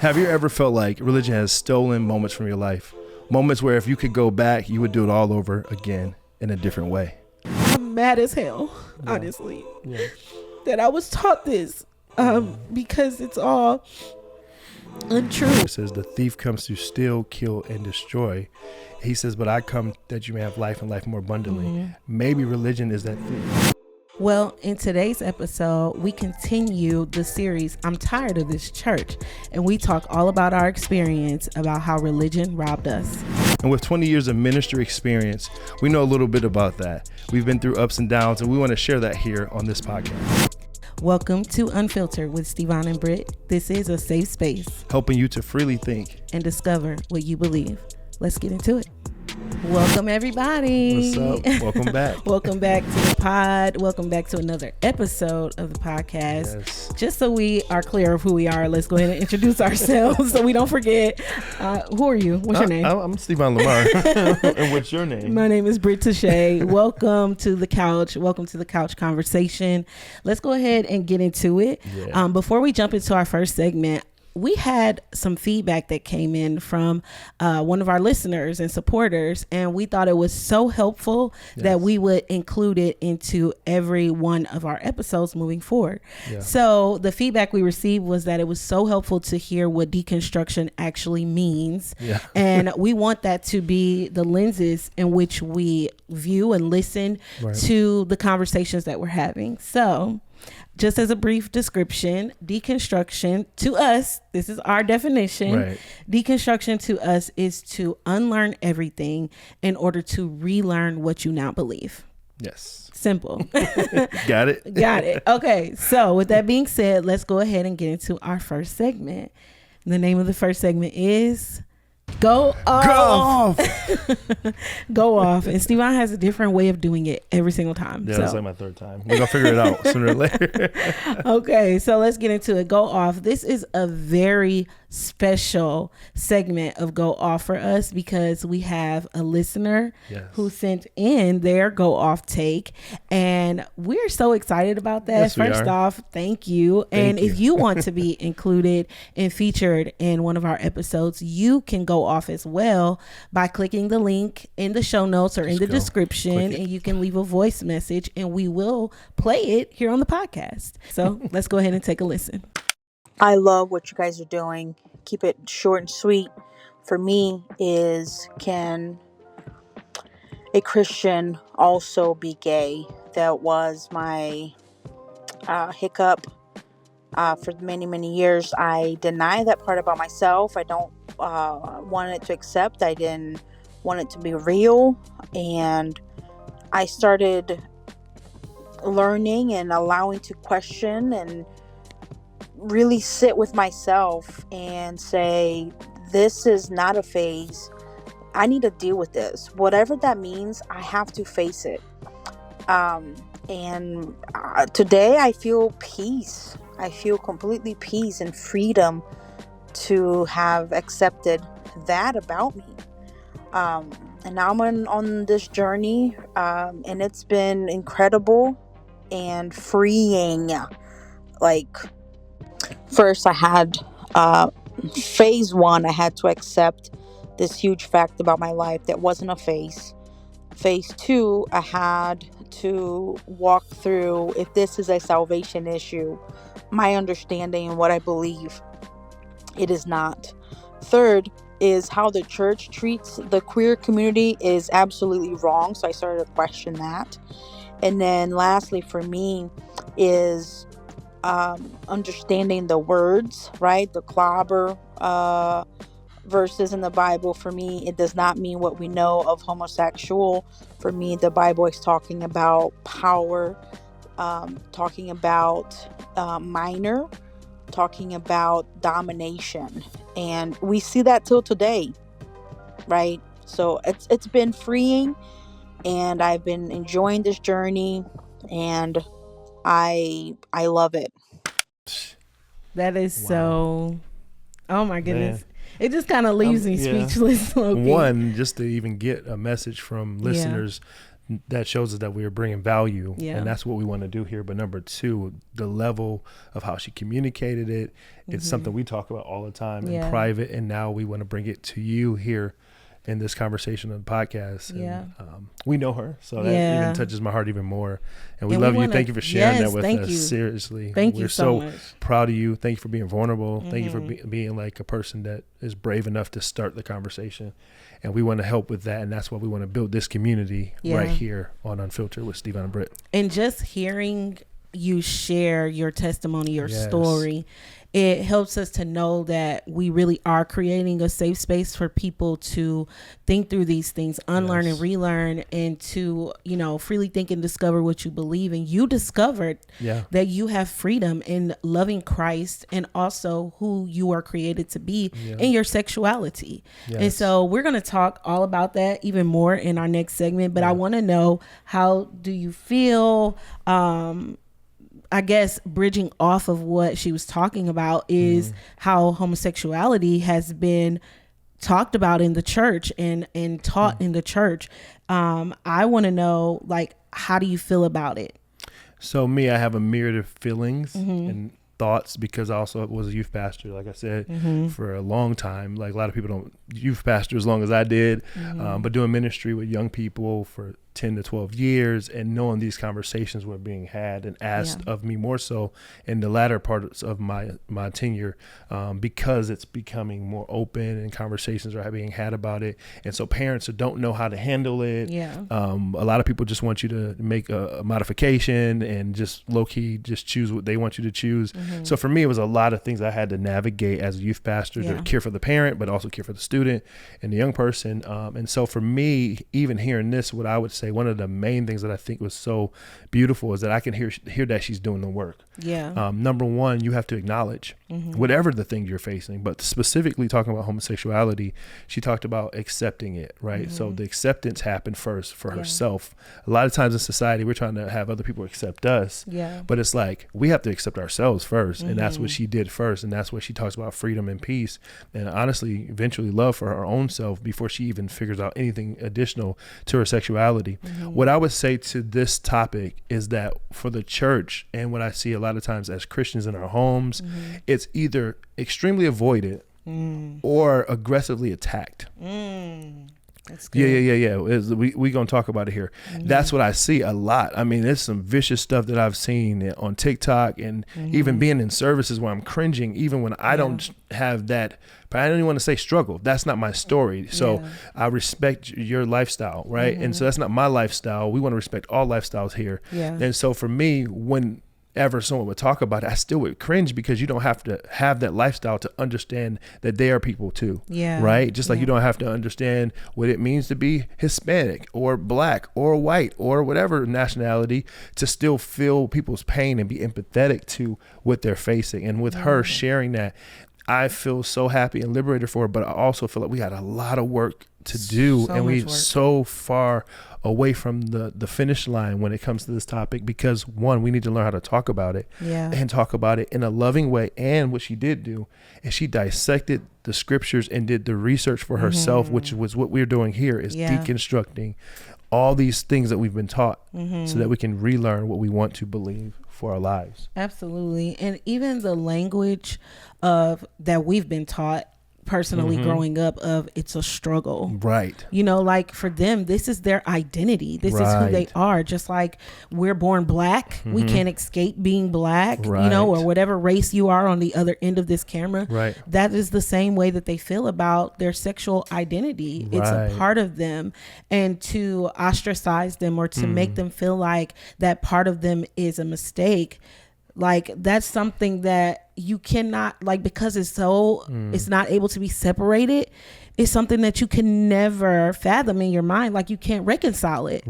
Have you ever felt like religion has stolen moments from your life? Moments where if you could go back, you would do it all over again in a different way. I'm mad as hell, honestly, that I was taught this because it's all untrue. It says the thief comes to steal, kill, and destroy. He says, but I come that you may have life and life more abundantly. Maybe religion is that thief. Well, in today's episode, we continue the series, I'm Tired of This Church, and we talk all about our experience about how religion robbed us. And with 20 years of ministry experience, we know a little bit about that. We've been through ups and downs, and we want to share that here on this podcast. Welcome to Unfiltered with SteveVon and Britt. This is a safe space, helping you to freely think and discover what you believe. Let's get into it. Welcome, everybody. What's up? Welcome back. Welcome back to the pod. Welcome back to another episode of the podcast. Yes. Just so we are clear of who we are, let's go ahead and introduce ourselves so we don't forget. Who are you? What's your name? I'm SteveVon Lamar. And what's your name? My name is Britt. Welcome to the couch. Welcome to the couch conversation. Let's go ahead and get into it. Yeah. Before we jump into our first segment, we had some feedback that came in from one of our listeners and supporters, and we thought it was so helpful that we would include it into every one of our episodes moving forward. Yeah. So the feedback we received was that it was so helpful to hear what deconstruction actually means. Yeah. And we want that to be the lenses in which we view and listen to the conversations that we're having. So just as a brief description, deconstruction to us, this is our definition. Right. Deconstruction to us is to unlearn everything in order to relearn what you now believe. Yes. Simple. Got it. Got it. Okay. So with that being said, let's go ahead and get into our first segment. The name of the first segment is Go Off. Go Off. And SteveVon has a different way of doing it every single time. Yeah, that's like my third time. We're going to figure it out sooner or later. Okay, so let's get into it. Go Off. This is a very special segment of Go Off for us because we have a listener who sent in their Go Off take, and we're so excited about that. Yes, First off, thank you. And if you want to be included and featured in one of our episodes, you can go off as well by clicking the link in the show notes or in the description, and you can leave a voice message and we will play it here on the podcast. So let's go ahead and take a listen. I love what you guys are doing. Keep it short and sweet. For me is, can a Christian also be gay? That was my hiccup for many, many years. I deny that part about myself. I don't want it to accept. I didn't want it to be real. And I started learning and allowing to question and really sit with myself and say, this is not a phase. I need to deal with this. Whatever that means, I have to face it. And today I feel peace. I feel completely peace and freedom to have accepted that about me. And now I'm on this journey, and it's been incredible and freeing. Like, first I had phase one, I had to accept this huge fact about my life that wasn't a phase. Phase two, I had to walk through if this is a salvation issue, my understanding and what I believe. It is not. Third is how the church treats the queer community is absolutely wrong. So I started to question that. And then lastly for me is understanding the words, right? The clobber verses in the Bible. For me, it does not mean what we know of homosexual. For me, the Bible is talking about power, talking about minor, talking about domination. And we see that till today, right? So it's been freeing, and I've been enjoying this journey, and I love it. That is so, oh my goodness. Man. It just kind of leaves me speechless. One, just to even get a message from listeners that shows us that we are bringing value, Yeah. and that's what we want to do here. But number two, the level of how she communicated it, it's something we talk about all the time in private, and now we want to bring it to you here in this conversation on the podcast. And, we know her, so that even touches my heart even more. And we love you. Thank you for sharing that with us. Seriously, we're so much. Proud of you. Thank you for being vulnerable. Thank you for being like a person that is brave enough to start the conversation. And we want to help with that, and that's why we want to build this community right here on Unfiltered with SteveVon and Britt. And just hearing you share your testimony, your story, it helps us to know that we really are creating a safe space for people to think through these things, unlearn and relearn, and to, freely think and discover what you believe. And you discovered that you have freedom in loving Christ and also who you are created to be in your sexuality. And so we're going to talk all about that even more in our next segment. But I want to know, how do you feel? I guess bridging off of what she was talking about is how homosexuality has been talked about in the church and taught in the church. I want to know, like, how do you feel about it? So me, I have a myriad of feelings and thoughts, because I also was a youth pastor, like I said, for a long time. Like, a lot of people don't youth pastor as long as I did, but doing ministry with young people for 10 to 12 years, and knowing these conversations were being had and asked of me more so in the latter parts of my tenure, because it's becoming more open and conversations are being had about it. And so parents who don't know how to handle it, a lot of people just want you to make a modification and just low-key just choose what they want you to choose. So for me, it was a lot of things I had to navigate as a youth pastor to care for the parent, but also care for the student and the young person. And so for me, even hearing this, what I would say, one of the main things that I think was so beautiful is that I can hear that she's doing the work. Number one, you have to acknowledge whatever the thing you're facing, but specifically talking about homosexuality, she talked about accepting it, right? So the acceptance happened first for herself. A lot of times in society, we're trying to have other people accept us, but it's like, we have to accept ourselves first. And that's what she did first. And that's what she talks about, freedom and peace. And honestly, eventually love for her own self before she even figures out anything additional to her sexuality. What I would say to this topic is that for the church, and what I see a lot of times as Christians in our homes, it's either extremely avoided or aggressively attacked. That's good. We gonna talk about it here. That's what I see a lot. I mean, there's some vicious stuff that I've seen on TikTok, and even being in services where I'm cringing, even when I don't have that. But I don't even want to say struggle. That's not my story. So I respect your lifestyle, right? And so that's not my lifestyle. We want to respect all lifestyles here. And so for me, whenever someone would talk about it, I still would cringe, because you don't have to have that lifestyle to understand that they are people too, right? Just like you don't have to understand what it means to be Hispanic or black or white or whatever nationality to still feel people's pain and be empathetic to what they're facing. And with her sharing that, I feel so happy and liberated for her, but I also feel like we got a lot of work to do, and we're so far away from the finish line when it comes to this topic, because one, we need to learn how to talk about it and talk about it in a loving way. And what she did do is she dissected the scriptures and did the research for herself, which was what we're doing here, is deconstructing all these things that we've been taught so that we can relearn what we want to believe for our lives. Absolutely. And even the language of that we've been taught personally growing up, of it's a struggle, right? Like for them, this is their identity, this is who they are. Just like we're born black, we can't escape being black, or whatever race you are on the other end of this camera, that is the same way that they feel about their sexual identity. It's a part of them, and to ostracize them or to make them feel like that part of them is a mistake, like that's something that you cannot, like, because it's so it's not able to be separated, it's something that you can never fathom in your mind. Like, you can't reconcile it,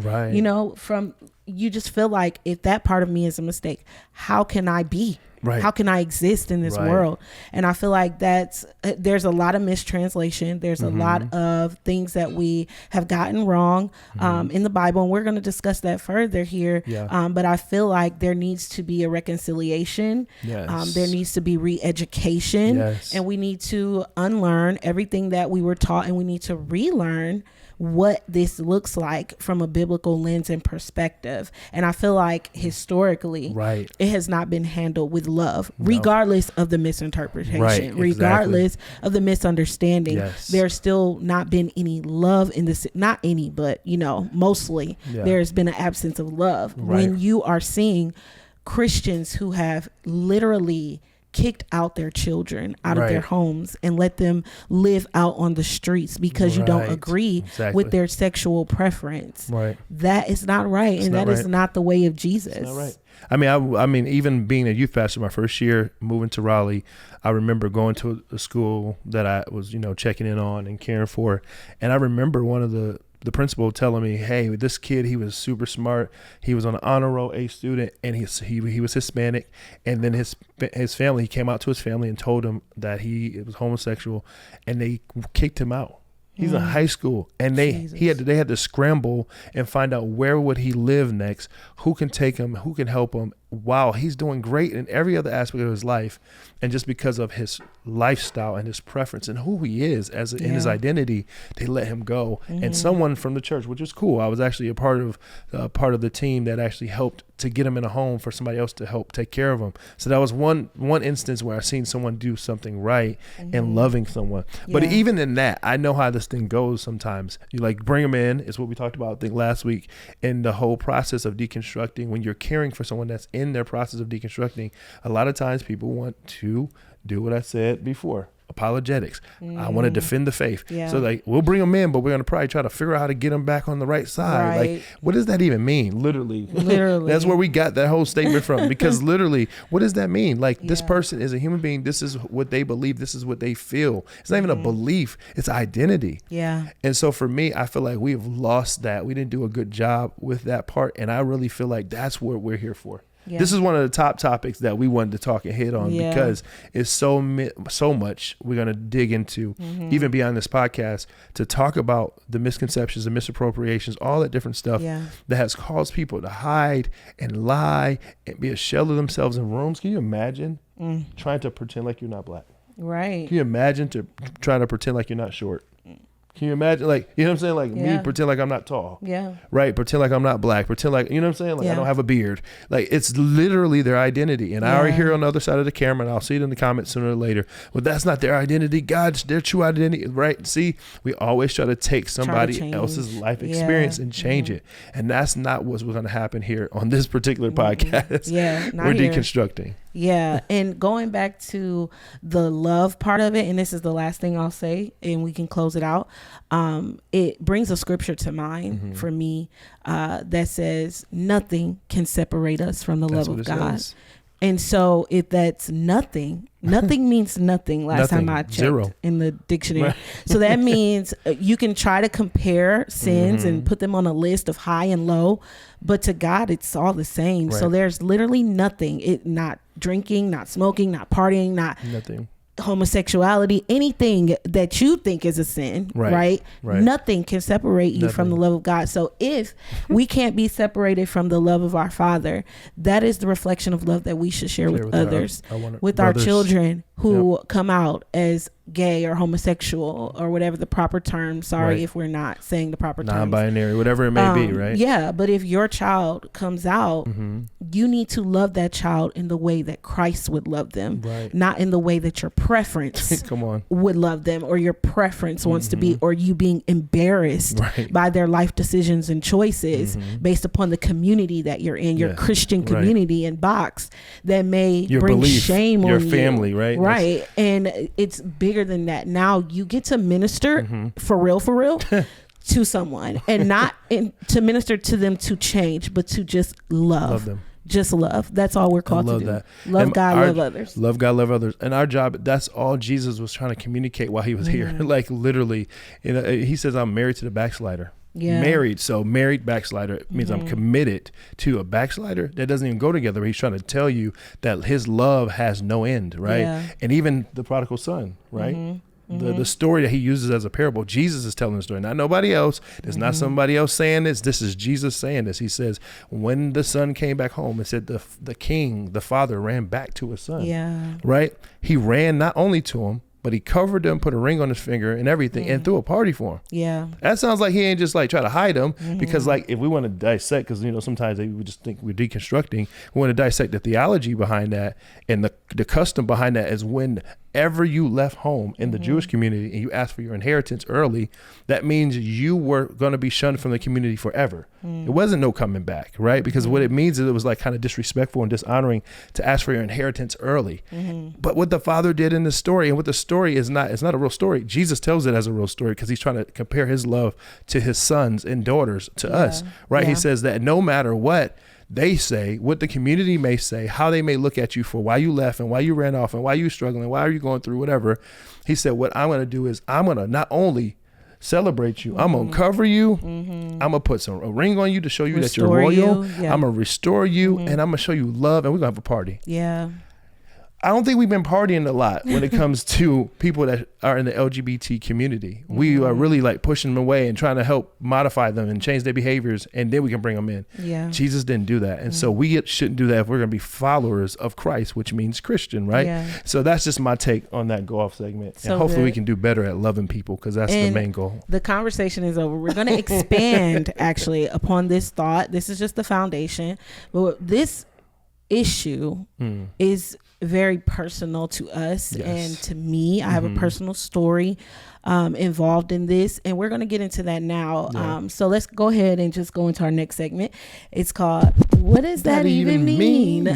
from you just feel like, if that part of me is a mistake, how can I be Right. How can I exist in this world? And I feel like there's a lot of mistranslation. There's a lot of things that we have gotten wrong in the Bible. And we're going to discuss that further here. Yeah. But I feel like there needs to be a reconciliation. Yes. There needs to be re-education. Yes. And we need to unlearn everything that we were taught, and we need to relearn what this looks like from a biblical lens and perspective. And I feel like historically, it has not been handled with love, regardless of the misinterpretation, regardless of the misunderstanding. Yes. There's still not been any love in this, not any, but mostly there's been an absence of love. When you are seeing Christians who have literally kicked out their children out of their homes and let them live out on the streets because you don't agree with their sexual preference. That is not right. And that is not the way of Jesus. It's not right. I mean, even being a youth pastor, my first year moving to Raleigh, I remember going to a school that I was, checking in on and caring for. And I remember one of the principal telling me, hey, this kid, he was super smart. He was on an honor roll, A student, and he was Hispanic. And then his family, he came out to his family and told him that he was homosexual, and they kicked him out. He's in high school, and they had to scramble and find out where would he live next, who can take him, who can help him. Wow, he's doing great in every other aspect of his life, and just because of his lifestyle and his preference and who he is in his identity, they let him go. And someone from the church, which was cool, I was actually a part of the team that actually helped to get him in a home for somebody else to help take care of him. So that was one instance where I seen someone do something right and loving someone. But even in that, I know how this thing goes sometimes. You bring them in, is what we talked about, I think, last week, in the whole process of deconstructing. When you're caring for someone that's in their process of deconstructing, a lot of times people want to do what I said before. Apologetics. I want to defend the faith. So we'll bring them in, but we're going to probably try to figure out how to get them back on the right side. What does that even mean? Literally. That's where we got that whole statement from, because literally, what does that mean? This person is a human being. This is what they believe. This is what they feel. It's not even a belief. It's identity. And so for me, I feel like we've lost that. We didn't do a good job with that part. And I really feel like that's what we're here for. This is one of the top topics that we wanted to talk and hit on because it's so much we're going to dig into, even beyond this podcast, to talk about the misconceptions and misappropriations, all that different stuff that has caused people to hide and lie and be a shell of themselves in rooms. Can you imagine trying to pretend like you're not black? Can you imagine trying to pretend like you're not short? Can you imagine, you know what I'm saying? Me pretend like I'm not tall. Right? Pretend like I'm not black. Pretend like, you know what I'm saying? I don't have a beard. It's literally their identity. And I already hear on the other side of the camera, and I'll see it in the comments sooner or later. Well, that's not their identity. God's their true identity, right? See, we always try to take somebody else's life experience and change it. And that's not what's going to happen here on this particular podcast. We're deconstructing. And going back to the love part of it, and this is the last thing I'll say, and we can close it out. It brings a scripture to mind for me that says nothing can separate us from the love of God. And so if that's nothing means nothing last time I checked. Zero. In the dictionary. So that means you can try to compare sins and put them on a list of high and low, but to God, it's all the same. So there's literally nothing. Not drinking, not smoking, not partying, not nothing. Homosexuality, anything that you think is a sin, right? Nothing can separate you from the love of God. So if we can't be separated from the love of our Father, that is the reflection of love that we should share with others, with our children who come out as gay or homosexual or whatever the proper term. Sorry if we're not saying the proper term. Non-binary, whatever it may be, right? Yeah, but if your child comes out, you need to love that child in the way that Christ would love them, not in the way that your preference would love them, or your preference wants to be, or you being embarrassed by their life decisions and choices based upon the community that you're in, your Christian community and box that may bring shame on your family, right? And it's bigger than that. Now you get to minister for real to someone, and not to minister to them to change, but to just love them. Just love. That's all we're called to do. That. Love God, love others. Love God, love others. And our job, that's all Jesus was trying to communicate while he was here. Literally, he says, I'm married to the backslider. Married. So married backslider means I'm committed to a backslider. That doesn't even go together. He's trying to tell you that his love has no end, right? Yeah. And even the prodigal son, right? The story that he uses as a parable, Jesus is telling the story, not nobody else. There's not somebody else saying this. This is Jesus saying this. He says, when the son came back home, it said the king, the father, ran back to his son. Yeah. Right? He ran not only to him, but he covered him, put a ring on his finger and everything, and threw a party for him. Yeah. That sounds like he ain't just like try to hide him, because like if we want to dissect, because sometimes we just think we're deconstructing, we want to dissect the theology behind that, and the custom behind that is whenever you left home in the Jewish community and you asked for your inheritance early, that means you were going to be shunned from the community forever. It wasn't no coming back, right? Because what it means is it was like kind of disrespectful and dishonoring to ask for your inheritance early. But what the father did in the story, and what the story is not, it's not a real story. Jesus tells it as a real story because he's trying to compare his love to his sons and daughters, to us, right? He says that no matter what they say, what the community may say, how they may look at you for why you left and why you ran off and why you're struggling, why are you going through whatever. He said, what I'm going to do is I'm going to not only celebrate you, I'm going to cover you, I'm going to put a ring on you to show you that you're royal, I'm going to restore you, and I'm going to show you love, and we're going to have a party. Yeah. I don't think we've been partying a lot when it comes to people that are in the LGBT community. We are really like pushing them away and trying to help modify them and change their behaviors, and then we can bring them in. Yeah. Jesus didn't do that. And so we shouldn't do that if we're going to be followers of Christ, which means Christian, right? Yeah. So that's just my take on that go off segment. So and hopefully we good. can do better at loving people, because that's the main goal. The conversation is over. We're going to expand actually upon this thought. This is just the foundation. But this issue is very personal to us and to me. I have a personal story involved in this, and we're going to get into that now. So let's go ahead and just go into our next segment. It's called What Does That Even Mean?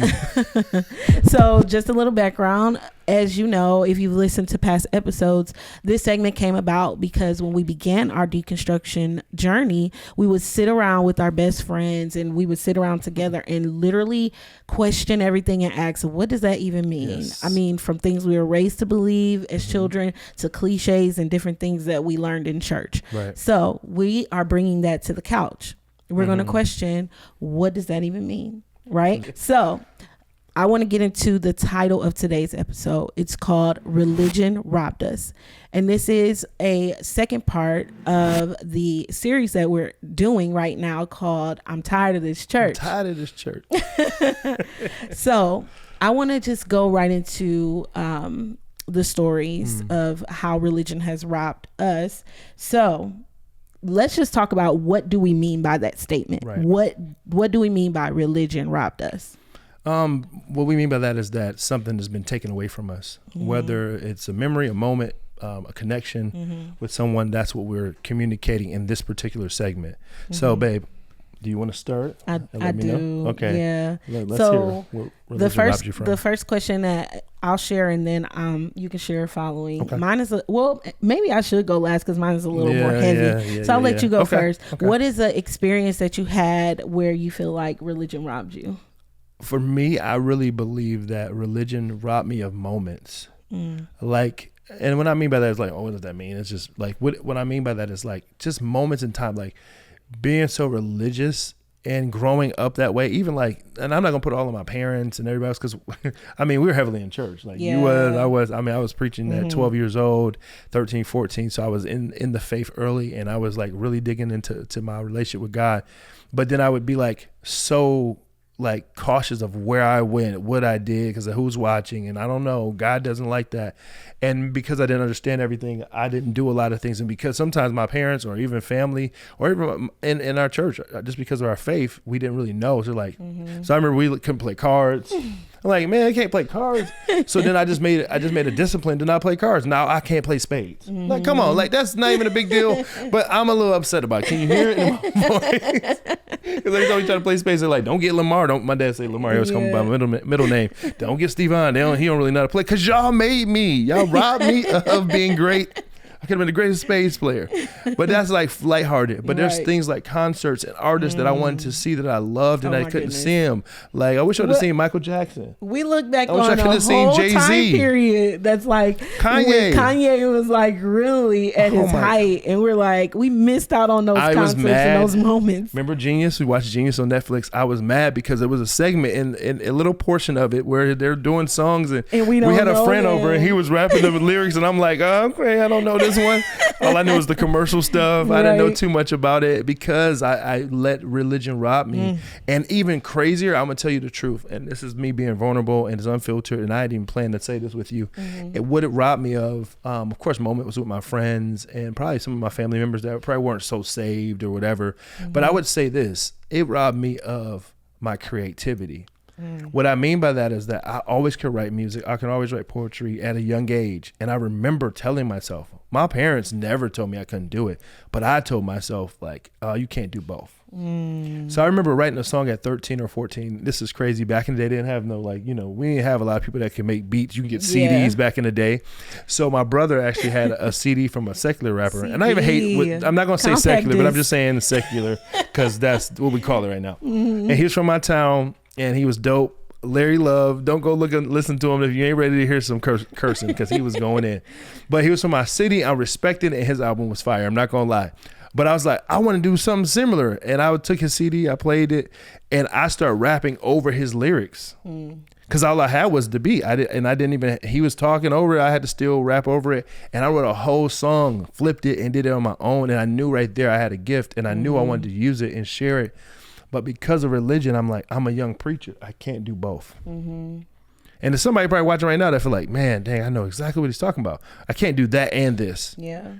So just a little background. As you know, if you've listened to past episodes, this segment came about because when we began our deconstruction journey, we would sit around with our best friends and we would sit around together and literally question everything and ask, what does that even mean? Yes. I mean, from things we were raised to believe as children to cliches and different things that we learned in church. Right. So we are bringing that to the couch. We're going to question, what does that even mean? Right. So I want to get into the title of today's episode. It's called Religion Robbed Us. And this is a second part of the series that we're doing right now called I'm Tired of This Church. I'm tired of this church. So I want to just go right into the stories of how religion has robbed us. So let's just talk about, what do we mean by that statement? Right. What do we mean by religion robbed us? What we mean by that is that something has been taken away from us, whether it's a memory, a moment, a connection with someone. That's what we're communicating in this particular segment. So, babe, do you want to start? I do. Know? Okay. Yeah. Let's so hear where robbed you from. the first question that I'll share, and then you can share following. Okay. Mine is maybe I should go last because mine is a little more heavy. So I'll let you go first. Okay. What is the experience that you had where you feel like religion robbed you? For me, I really believe that religion robbed me of moments. Like, and what I mean by that is like, what does that mean? It's just like, what I mean by that is like just moments in time, like being so religious and growing up that way, even like, and I'm not gonna put all of my parents and everybody else, because I mean, we were heavily in church. Like you was, I was, I mean, I was preaching at 12 years old, 13, 14. So I was in the faith early, and I was like really digging into my relationship with God. But then I would be like, so like cautious of where I went, what I did, because of who's watching, and I don't know, God doesn't like that. And because I didn't understand everything, I didn't do a lot of things. And because sometimes my parents or even family or even in our church, just because of our faith, we didn't really know. So like, so I remember we couldn't play cards. I'm like, man, I can't play cards. So then I just made a discipline to not play cards. Now I can't play spades. Like, come on, like that's not even a big deal. But I'm a little upset about it. Can you hear it in my voice? Because every time we try to play spades, they're like, don't get Lamar. Don't. My dad say Lamar. He was coming by my middle name. Don't get SteveVon. He don't really know how to play. Cause y'all made me. Y'all robbed me of being great. I could have been the greatest spades player. But that's like lighthearted. But there's things like concerts and artists that I wanted to see that I loved and I couldn't see them. Like, I wish I would have seen Michael Jackson. We look back on a whole time period that's like Kanye was like really at his height, and we're like, we missed out on those concerts and those moments. Remember Genius? We watched Genius on Netflix. I was mad because there was a segment in a little portion of it where they're doing songs, and we had a friend over and he was rapping the lyrics, and I'm like, oh, okay, I don't know this one. All I knew was the commercial stuff. I didn't know too much about it because I let religion rob me. And even crazier, I'm gonna tell you the truth, and this is me being vulnerable and it's unfiltered, and I didn't even plan to say this with you. What it robbed me of course, moment was with my friends and probably some of my family members that probably weren't so saved or whatever. But I would say this, it robbed me of my creativity. What I mean by that is that I always could write music. I can always write poetry at a young age. And I remember telling myself, my parents never told me I couldn't do it, but I told myself like, you can't do both. So I remember writing a song at 13 or 14. This is crazy. Back in the day, they didn't have no, like, you know, we didn't have a lot of people that could make beats. You can get CDs back in the day. So my brother actually had a CD from a secular rapper. And I even hate, I'm not going to say secular, but I'm just saying secular because that's what we call it right now. And he was from my town and he was dope. Larry Love, don't go listen to him if you ain't ready to hear some cursing because he was going in. But he was from my city. I respected it, and his album was fire. I'm not going to lie. But I was like, I want to do something similar. And I took his CD, I played it, and I started rapping over his lyrics. Because all I had was the beat. He was talking over it. I had to still rap over it. And I wrote a whole song, flipped it, and did it on my own. And I knew right there I had a gift, and I knew I wanted to use it and share it. But because of religion, I'm like, I'm a young preacher. I can't do both. And there's somebody probably watching right now that feel like, man, dang, I know exactly what he's talking about. I can't do that and this. Yeah.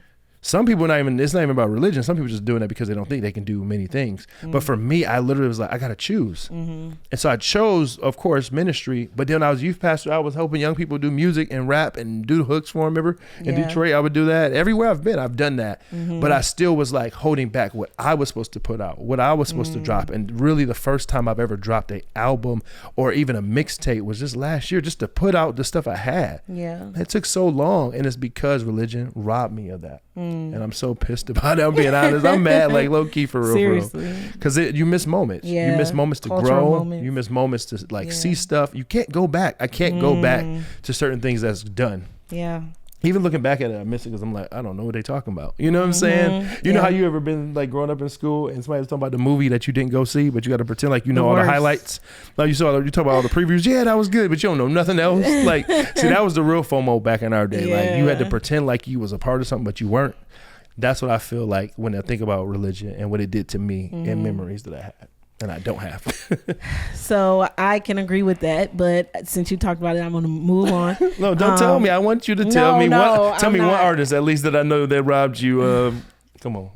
Some people it's not even about religion. Some people just doing that because they don't think they can do many things. But for me, I literally was like, I got to choose. And so I chose, of course, ministry. But then I was youth pastor. I was helping young people do music and rap and do the hooks for them. Remember? In Detroit, I would do that. Everywhere I've been, I've done that. But I still was like holding back what I was supposed to put out, what I was supposed to drop. And really the first time I've ever dropped an album or even a mixtape was just last year, just to put out the stuff I had. Yeah. It took so long. And it's because religion robbed me of that. And I'm so pissed about it. I'm being honest. I'm mad, like low key for real. Seriously. Because you miss moments. Yeah. You miss moments to grow. You miss moments to like see stuff. You can't go back. I can't go back to certain things that's done. Yeah. Even looking back at it, I miss it because I'm like, I don't know what they talking about. You know what I'm saying? You know how you ever been like growing up in school and somebody was talking about the movie that you didn't go see, but you got to pretend like you know all the highlights. Like you talk about all the previews. Yeah, that was good, but you don't know nothing else. Like, see, that was the real FOMO back in our day. Like you had to pretend like you was a part of something, but you weren't. That's what I feel like when I think about religion and what it did to me and memories that I had. And I don't have. So I can agree with that, but since you talked about it, I'm going to move on. No, don't tell me. I want you to tell me one artist at least that I know that robbed you. Come on.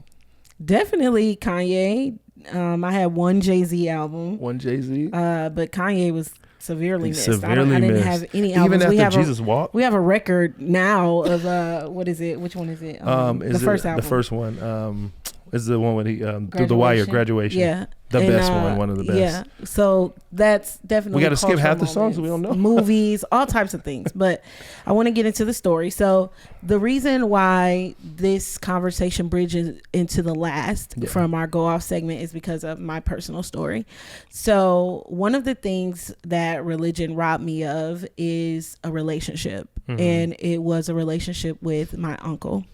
Definitely Kanye. I had one Jay-Z album. One Jay-Z. But Kanye was severely missed. I didn't have any albums. Even after Jesus Walked? We have a record now of what is it? Which one is it? The first album. The first one. Is the one when he through the wire, Graduation. Yeah. The best one of the best. Yeah. So that's definitely. We got to skip half the songs we don't know. Movies, all types of things. But I want to get into the story. So the reason why this conversation bridges into the last from our go off segment is because of my personal story. So one of the things that religion robbed me of is a relationship, and it was a relationship with my uncle.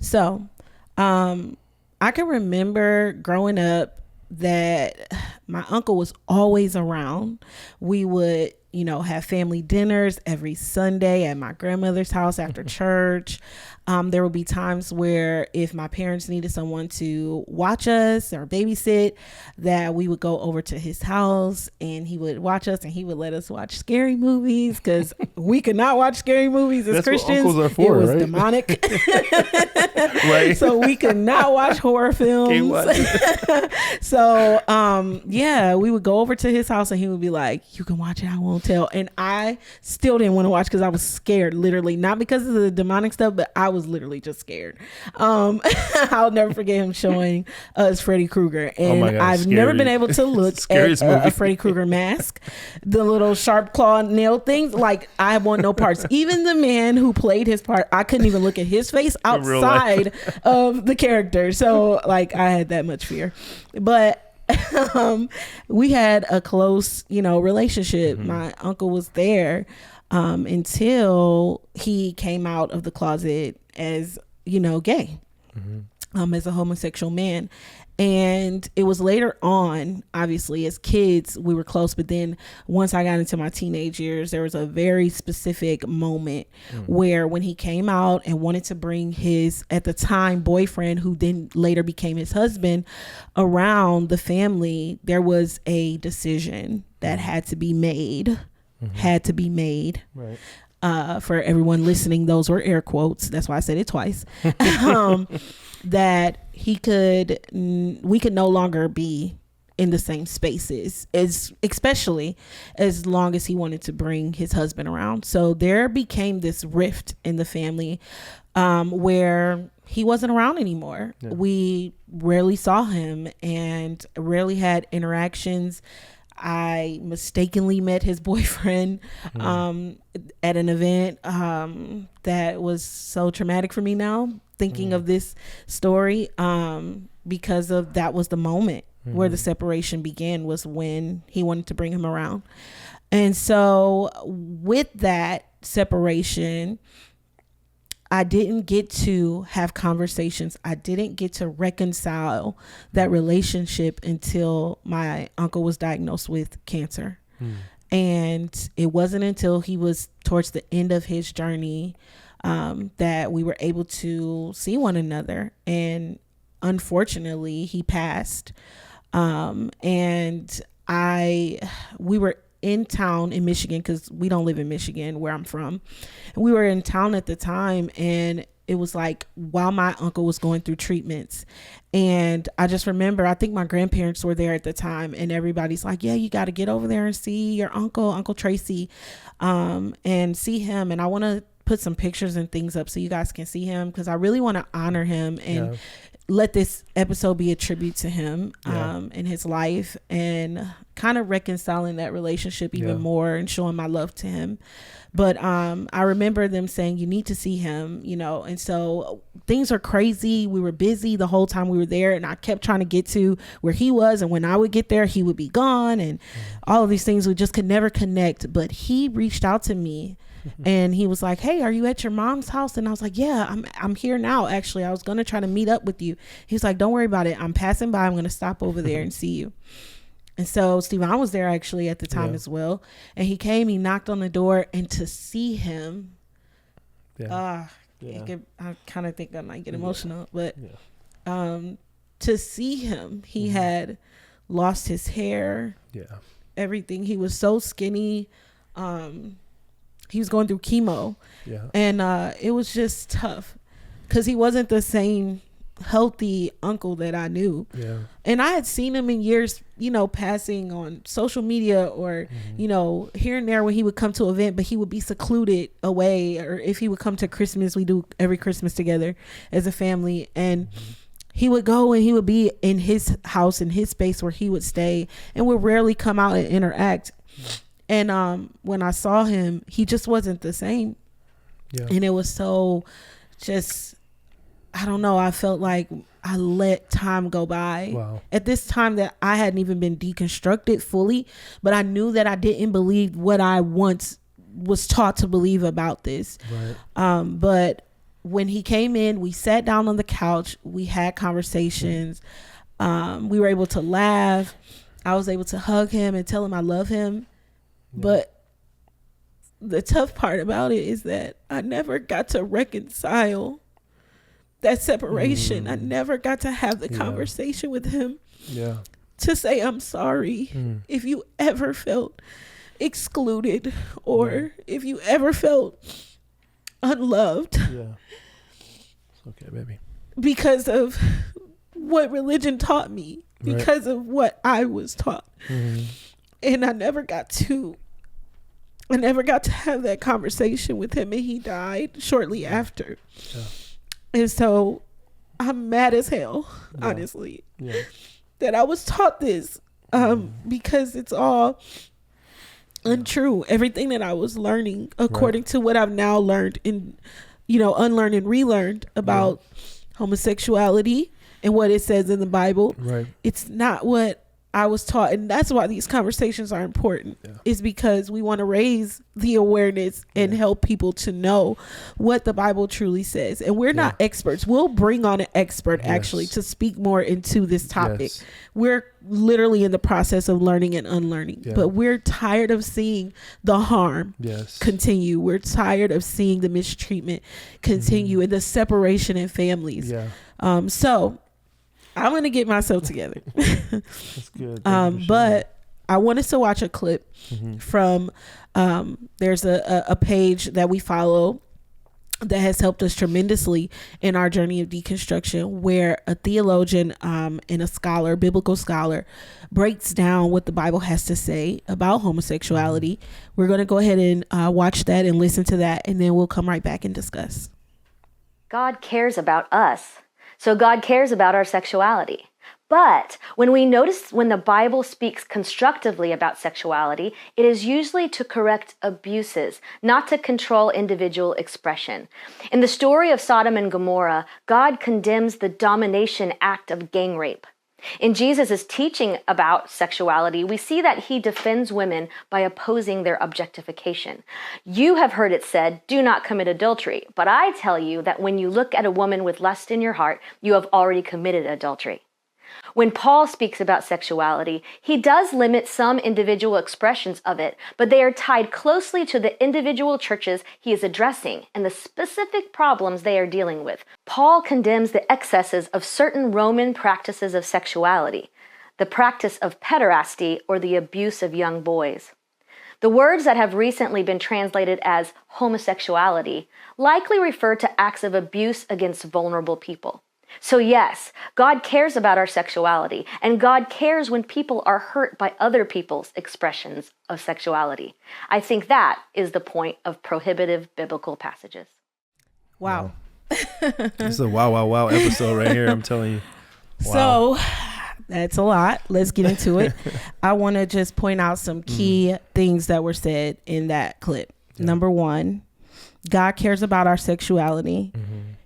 So. I can remember growing up that my uncle was always around. We would, have family dinners every Sunday at my grandmother's house after church. There would be times where if my parents needed someone to watch us or babysit, that we would go over to his house and he would watch us and he would let us watch scary movies because we could not watch scary movies as Christians. What uncles are for, it was right? demonic. Right. So we could not watch horror films. So, we would go over to his house and he would be like, you can watch it. I won't gonna tell. And I still didn't want to watch because I was scared, literally, not because of the demonic stuff, but I was literally just scared. I'll never forget him showing us Freddy Krueger, and I've never been able to look at a Freddy Krueger mask, the little sharp claw nail things. Like, I want no parts. Even the man who played his part, I couldn't even look at his face outside of the character. So like, I had that much fear. But we had a close, relationship. My uncle was there until he came out of the closet as, gay, as a homosexual man. And it was later on, obviously, as kids, we were close. But then once I got into my teenage years, there was a very specific moment where when he came out and wanted to bring his, at the time, boyfriend, who then later became his husband, around the family, there was a decision that had to be made. Right. For everyone listening, those were air quotes. That's why I said it twice. That we could no longer be in the same spaces, especially as long as he wanted to bring his husband around. So there became this rift in the family where he wasn't around anymore. Yeah. We rarely saw him and rarely had interactions. I mistakenly met his boyfriend at an event that was so traumatic for me now, thinking of this story, because of that was the moment where the separation began, was when he wanted to bring him around. And so with that separation, I didn't get to have conversations. I didn't get to reconcile that relationship until my uncle was diagnosed with cancer. And it wasn't until he was towards the end of his journey that we were able to see one another. And unfortunately, he passed. And we were in town in Michigan, because we don't live in Michigan where I'm from. And we were in town at the time, and it was like while my uncle was going through treatments. And I just remember, I think my grandparents were there at the time, and everybody's like, yeah, you got to get over there and see your Uncle Tracy, and see him. And I want to put some pictures and things up so you guys can see him, because I really want to honor him and let this episode be a tribute to him in his life, and kind of reconciling that relationship even more and showing my love to him. But I remember them saying, you need to see him, and so things are crazy. We were busy the whole time we were there, and I kept trying to get to where he was, and when I would get there, he would be gone, and all of these things, we just could never connect. But he reached out to me and he was like, hey, are you at your mom's house? And I was like, yeah, I'm here now. Actually, I was going to try to meet up with you. He's like, don't worry about it. I'm passing by. I'm going to stop over there and see you. And so SteveVon was there actually at the time as well. And he came, he knocked on the door, and to see him, I kind of think I might get emotional, but to see him, he had lost his hair, everything. He was so skinny. He was going through chemo, and it was just tough because he wasn't the same healthy uncle that I knew. And I had seen him in years, passing on social media or, here and there when he would come to an event, but he would be secluded away. Or if he would come to Christmas, we do every Christmas together as a family. And he would go and he would be in his house, in his space where he would stay, and would rarely come out and interact. And when I saw him, he just wasn't the same. And it was so just, I don't know, I felt like I let time go by. At this time that I hadn't even been deconstructed fully, but I knew that I didn't believe what I once was taught to believe about this. But when he came in, we sat down on the couch, we had conversations, we were able to laugh. I was able to hug him and tell him I love him. But the tough part about it is that I never got to reconcile that separation. I never got to have the conversation with him to say, I'm sorry if you ever felt excluded or if you ever felt unloved. It's okay, baby. Because of what religion taught me, because of what I was taught. And I never got to I never got to have that conversation with him, and he died shortly after. Yeah. And so I'm mad as hell, honestly, that I was taught this, because it's all untrue. Everything that I was learning, according to what I've now learned and, unlearned and relearned about homosexuality and what it says in the Bible. Right. It's not what I was taught. And that's why these conversations are important, is because we want to raise the awareness and help people to know what the Bible truly says. And we're not experts. We'll bring on an expert actually to speak more into this topic. Yes. We're literally in the process of learning and unlearning, but we're tired of seeing the harm continue. We're tired of seeing the mistreatment continue and the separation in families. So I'm going to get myself together. That's good. But I wanted to watch a clip from, there's a page that we follow that has helped us tremendously in our journey of deconstruction, where a theologian and a scholar, biblical scholar, breaks down what the Bible has to say about homosexuality. We're going to go ahead and watch that and listen to that, and then we'll come right back and discuss. God cares about us. So God cares about our sexuality. But when the Bible speaks constructively about sexuality, it is usually to correct abuses, not to control individual expression. In the story of Sodom and Gomorrah, God condemns the domination act of gang rape. In Jesus' teaching about sexuality, we see that he defends women by opposing their objectification. You have heard it said, do not commit adultery. But I tell you that when you look at a woman with lust in your heart, you have already committed adultery. When Paul speaks about sexuality, he does limit some individual expressions of it, but they are tied closely to the individual churches he is addressing and the specific problems they are dealing with. Paul condemns the excesses of certain Roman practices of sexuality, the practice of pederasty or the abuse of young boys. The words that have recently been translated as homosexuality likely refer to acts of abuse against vulnerable people. So yes, God cares about our sexuality, and God cares when people are hurt by other people's expressions of sexuality. I think that is the point of prohibitive biblical passages. Wow. This is a wow episode right here, I'm telling you. Wow. So that's a lot. Let's get into it. I want to just point out some key things that were said in that clip. Number one, God cares about our sexuality.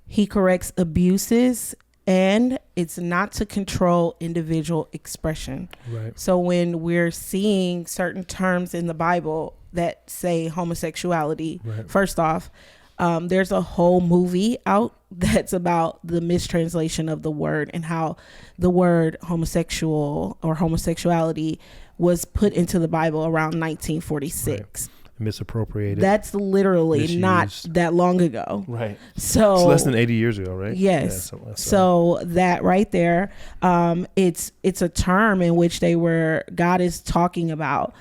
He corrects abuses, and it's not to control individual expression. Right. So when we're seeing certain terms in the Bible that say homosexuality, first off, there's a whole movie out that's about the mistranslation of the word and how the word homosexual or homosexuality was put into the Bible around 1946. Misappropriated. That's literally misused. Not that long ago. Right. So it's less than 80 years ago, right? Yes. Yeah, so that right there, it's a term in which God is talking about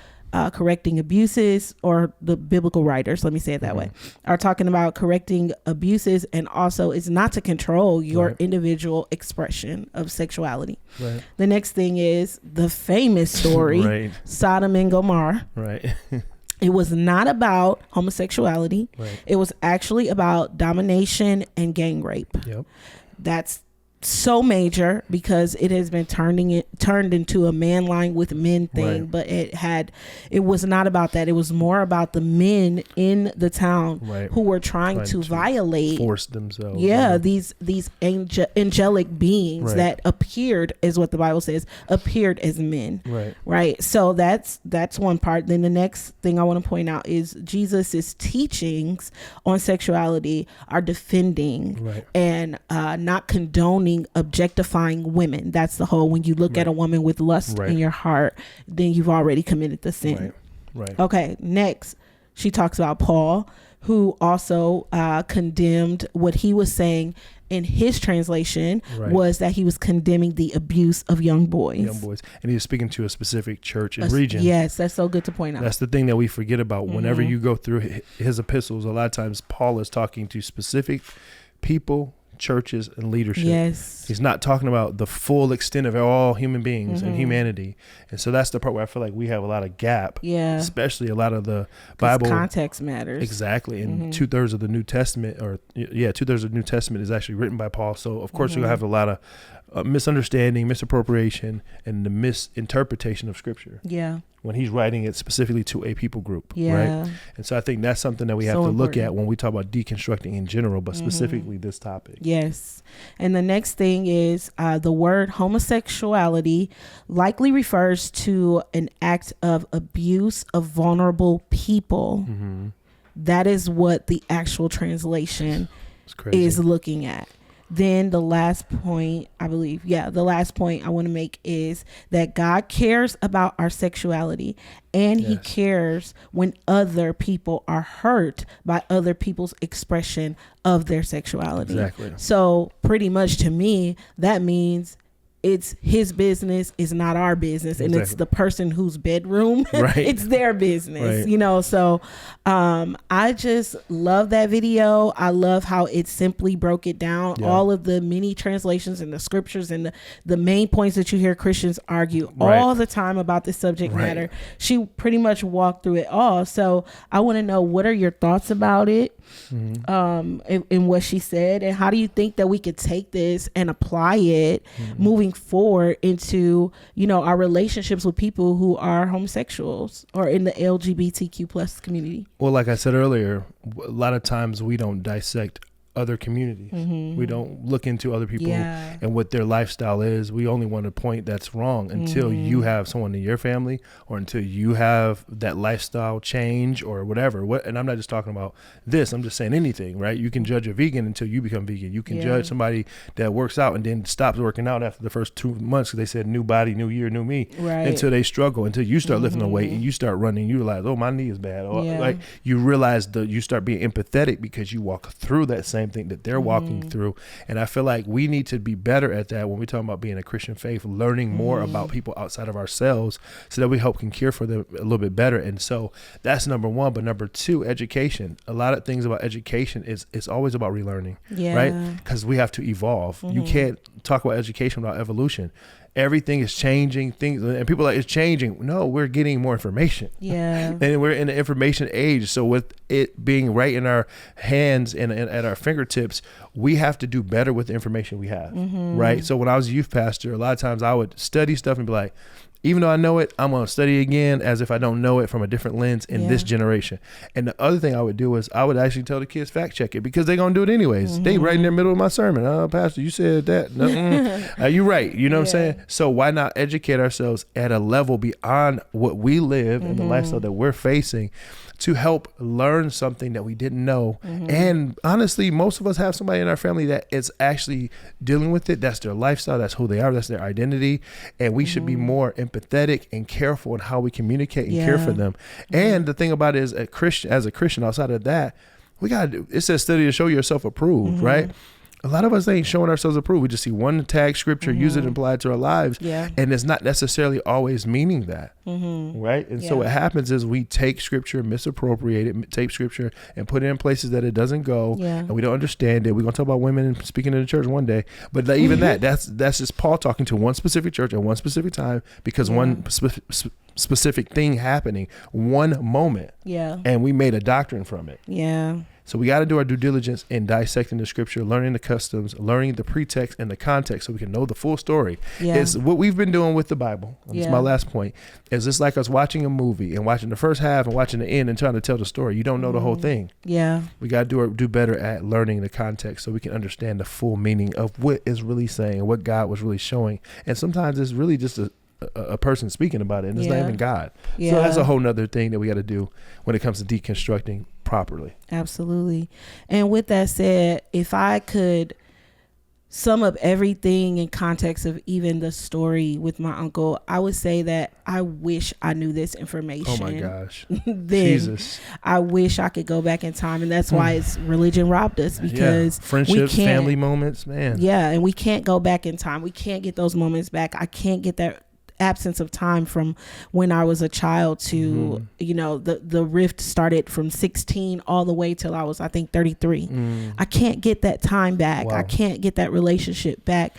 correcting abuses, or the biblical writers, let me say it that way, are talking about correcting abuses, and also it's not to control your individual expression of sexuality. Right. The next thing is the famous story, Sodom and Gomorrah. Right. It was not about homosexuality. Right. It was actually about domination and gang rape. Yep. That's so major because it has been turned into a man lying with men thing, but it was not about that. It was more about the men in the town who were trying to violate, force themselves. Yeah, these angelic beings that appeared, is what the Bible says, appeared as men. Right. So that's one part. Then the next thing I want to point out is Jesus's teachings on sexuality are defending and not condoning objectifying women. That's the whole, when you look at a woman with lust in your heart, then you've already committed the sin. Right. Okay, next she talks about Paul, who also condemned what he was saying in his translation was that he was condemning the abuse of young boys. And he was speaking to a specific church and region. Yes, that's so good to point out. That's the thing that we forget about. Whenever you go through his epistles, a lot of times Paul is talking to specific people, churches and leadership. Yes. He's not talking about the full extent of all human beings and humanity. And so that's the part where I feel like we have a lot of gap. Yeah. Especially a lot of the Bible. Context matters. Exactly. And 2/3 of the New Testament, 2/3 of the New Testament is actually written by Paul. So of course you're gonna have a lot of misunderstanding, misappropriation, and the misinterpretation of Scripture. Yeah. When he's writing it specifically to a people group, Yeah. right? And so I think that's something that we have to look at when we talk about deconstructing in general, but specifically this topic. Yes. And the next thing is the word homosexuality likely refers to an act of abuse of vulnerable people. That is what the actual translation is looking at. Then the last point, I believe, the last point I want to make is that God cares about our sexuality, and he cares when other people are hurt by other people's expression of their sexuality. Exactly. So pretty much to me, that means it's his business, is not our business. And it's the person whose bedroom, it's their business, you know? So I just love that video. I love how it simply broke it down. All of the many translations and the scriptures and the main points that you hear Christians argue all the time about this subject matter. She pretty much walked through it all. So I want to know, what are your thoughts about it? In what she said, and how do you think that we could take this and apply it moving forward into, you know, our relationships with people who are homosexuals or in the LGBTQ plus community? Well, like I said earlier, a lot of times we don't dissect other communities. We don't look into other people and what their lifestyle is. We only want a point that's wrong until you have someone in your family, or until you have that lifestyle change or whatever. And I'm not just talking about this, I'm just saying anything, right? You can judge a vegan until you become vegan. You can judge somebody that works out and then stops working out after the first 2 months because they said new body, new year, new me, until they struggle, until you start lifting the weight and you start running. You realize, oh, my knee is bad. Or like you realize you start being empathetic because you walk through that same thing that they're walking through. And I feel like we need to be better at that when we talk about being a Christian faith, learning more about people outside of ourselves so that we can care for them a little bit better. And so that's number one. But number two, education. A lot of things about education it's always about relearning, right? Because we have to evolve. You can't talk about education without evolution. Everything is changing, and people are like, it's changing. No, we're getting more information. And we're in the information age. So with it being right in our hands and at our fingertips, we have to do better with the information we have, right? So when I was a youth pastor, a lot of times I would study stuff and be like, even though I know it, I'm going to study again as if I don't know it from a different lens in this generation. And the other thing I would do is I would actually tell the kids fact check it, because they're going to do it anyways. They right in the middle of my sermon. Oh, Pastor, you said that. No, you're right. You know what I'm saying? So why not educate ourselves at a level beyond what we live and the lifestyle that we're facing, to help learn something that we didn't know. And honestly, most of us have somebody in our family that is actually dealing with it. That's their lifestyle. That's who they are. That's their identity. And we should be more empathetic and careful in how we communicate and care for them. And the thing about it is, as a Christian, outside of that, it says study to show yourself approved, right? A lot of us ain't showing ourselves approved. We just see one tag scripture, use it, and apply it to our lives. And it's not necessarily always meaning that, right? And so what happens is we take scripture, misappropriate it, take scripture and put it in places that it doesn't go, and we don't understand it. We're going to talk about women and speaking in the church one day. But even that's just Paul talking to one specific church at one specific time, because one specific thing happening, one moment. And we made a doctrine from it. So we got to do our due diligence in dissecting the scripture, learning the customs, learning the pretext and the context, so we can know the full story. It's what we've been doing with the Bible. That's my last point. Is it's like us watching a movie and watching the first half and watching the end and trying to tell the story. You don't know the whole thing. We got to do better at learning the context so we can understand the full meaning of what is really saying, what God was really showing. And sometimes it's really just a person speaking about it, and it's not even God. So that's a whole nother thing that we got to do when it comes to deconstructing properly. Absolutely. And with that said, if I could sum up everything in context of even the story with my uncle, I would say that I wish I knew this information. Oh my gosh. Jesus. I wish I could go back in time, and that's why it's religion robbed us, because friendships, family moments, man. And we can't go back in time. We can't get those moments back. I can't get that absence of time from when I was a child to, you know, the rift started from 16 all the way till I was, I think, 33. I can't get that time back. Wow. I can't get that relationship back,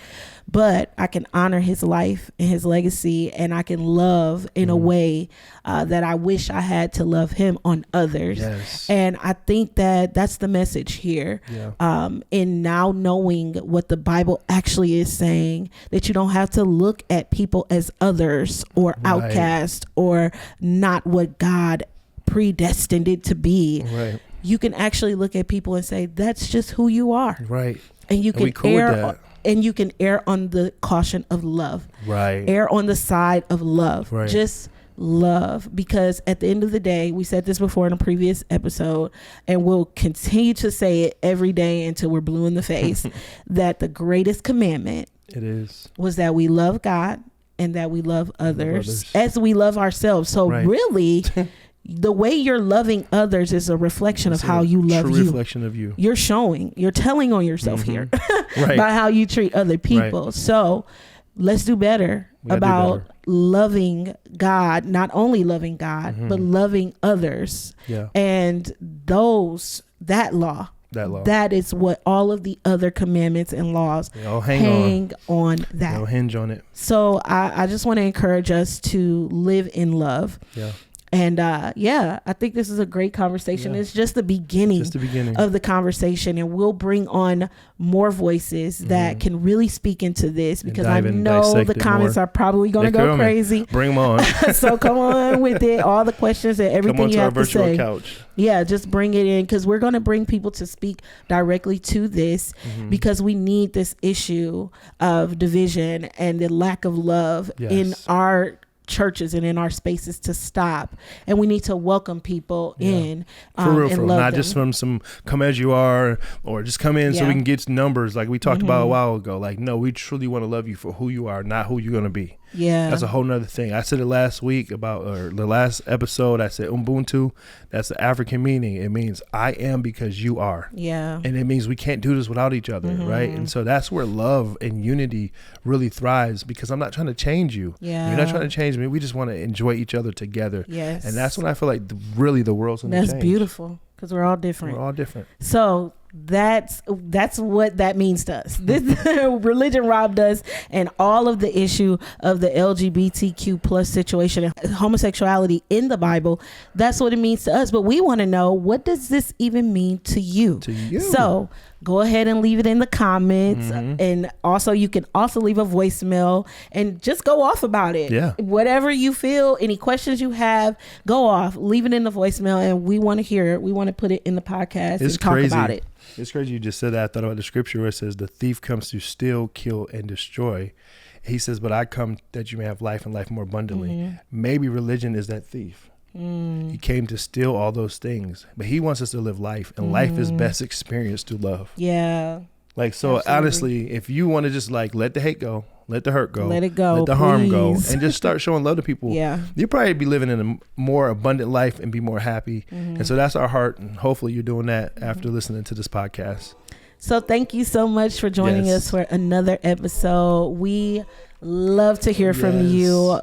but I can honor his life and his legacy, and I can love in a way that I wish I had to love him on others. Yes. And I think that that's the message here. Yeah. In now knowing what the Bible actually is saying, that you don't have to look at people as others or outcast or not what God predestined it to be. Right. You can actually look at people and say, that's just who you are. Right. And you And we can cool with err that. and you can err on the caution of love. Right. Err on the side of love. Right. Just love, because at the end of the day, we said this before in a previous episode, and we'll continue to say it every day until we're blue in the face, that the greatest commandment It is. was that we love God and that we love others as we love ourselves. So really, the way you're loving others is a reflection of how you love true you. Reflection of you. You're telling on yourself here Right. by how you treat other people. Right. So let's do better about loving God, not only loving God, but loving others. Yeah. And that law, that is what all of the other commandments and laws hang on that. They'll hinge on it. So I just want to encourage us to live in love. Yeah. And I think this is a great conversation. It's just the beginning of the conversation, and we'll bring on more voices that can really speak into this, because I know the comments are probably going to go crazy. Bring them on. So come on with it. All the questions and everything you have to say. Couch. Yeah, just bring it in, because we're going to bring people to speak directly to this, because we need this issue of division and the lack of love in our churches and in our spaces to stop, and we need to welcome people in for real, and love not them. just from some come as you are, or just come in so we can get numbers like we talked about a while ago. Like, no, we truly want to love you for who you are, not who you're going to be. Yeah, that's a whole nother thing. I said it last week or the last episode. I said Ubuntu, that's the African meaning. It means I am because you are. Yeah. And it means we can't do this without each other, right? And so that's where love and unity really thrives, because I'm not trying to change you. Yeah. You're not trying to change me. We just want to enjoy each other together. Yes. And that's when I feel like really the world's going to change. That's beautiful, because we're all different. We're all different. So that's what that means to us. This religion robbed us, and all of the issue of the LGBTQ plus situation and homosexuality in the Bible, that's what it means to us. But we want to know, what does this even mean to you? So go ahead and leave it in the comments. And also you can also leave a voicemail and just go off about it. Yeah. Whatever you feel, any questions you have, go off, leave it in the voicemail, and we want to hear it. We want to put it in the podcast and talk about it. It's crazy you just said that. I thought about the scripture where it says the thief comes to steal, kill, and destroy. He says, but I come that you may have life and life more abundantly. Maybe religion is that thief. He came to steal all those things, but he wants us to live life, and life is best experienced through love. Yeah. Like, so absolutely. Honestly, if you want to just like let the hate go, let the hurt go, let it go, let the harm go, and just start showing love to people, you'll probably be living in a more abundant life and be more happy. And so that's our heart, and hopefully you're doing that after listening to this podcast. So thank you so much for joining us for another episode. We love to hear from you.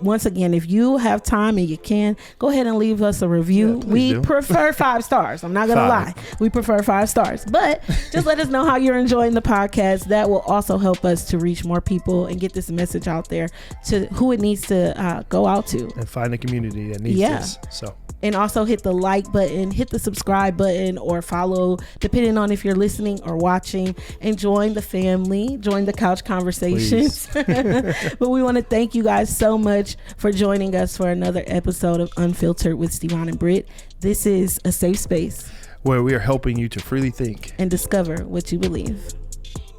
Once again, if you have time and you can, go ahead and leave us a review. We prefer 5 stars. I'm not going to lie. We prefer 5 stars. But just let us know how you're enjoying the podcast. That will also help us to reach more people and get this message out there to who it needs to go out to. And find a community that needs this. So. And also hit the like button, hit the subscribe button, or follow, depending on if you're listening or watching, and join the family, join the couch conversations. But we want to thank you guys so much for joining us for another episode of Unfiltered with SteveVon and Britt. This is a safe space where we are helping you to freely think and discover what you believe.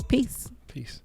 Peace. Peace.